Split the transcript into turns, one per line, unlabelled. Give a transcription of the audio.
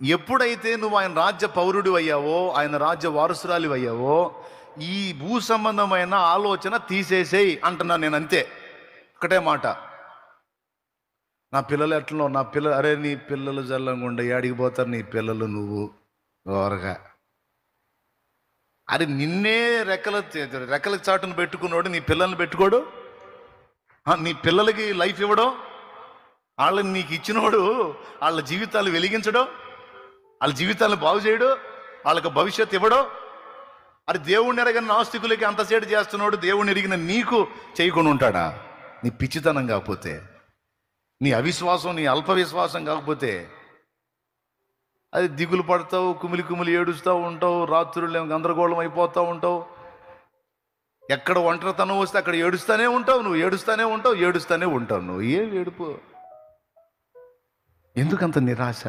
ఎప్పుడైతే నువ్వు ఆయన రాజ్య పౌరుడు అయ్యావో, ఆయన రాజ్య వారసురాలి అయ్యావో, ఈ భూ సంబంధమైన ఆలోచన తీసేసేయి అంటున్నాను నేను. అంతే, ఒకటే మాట. నా పిల్లలు ఎట్లా, నా పిల్లలు, అరే నీ పిల్లలు జల్లంగుండ ఏడికి పోతారు నీ పిల్లలు, నువ్వు ఓరగా. అరే నిన్నే రెక్కల చాటును పెట్టుకున్నాడు, నీ పిల్లల్ని పెట్టుకోడు? నీ పిల్లలకి లైఫ్ ఇవ్వడం, వాళ్ళని నీకు ఇచ్చినోడు వాళ్ళ జీవితాలు వెలిగించడం, వాళ్ళ జీవితాలను బాగు చేయడు, వాళ్ళకి భవిష్యత్తు ఇవ్వడం. అది దేవుణ్ణి ఎరగని నాస్తికులకి అంతసేటు చేస్తున్నాడు, దేవుణ్ణి ఎరిగిన నీకు చేయకుండా ఉంటాడా? నీ పిచ్చితనం కాకపోతే, నీ అవిశ్వాసం, నీ అల్ప విశ్వాసం కాకపోతే. అది దిగులు పడతావు, కుమిలి కుమిలి ఏడుస్తూ ఉంటావు, రాత్రులు గందరగోళం అయిపోతూ ఉంటావు. ఎక్కడ ఒంటరితనం వస్తే అక్కడ ఏడుస్తూనే ఉంటావు, నువ్వు ఏడుస్తూనే ఉంటావు నువ్వు. ఏం ఏడుపు? ఎందుకంత నిరాశ?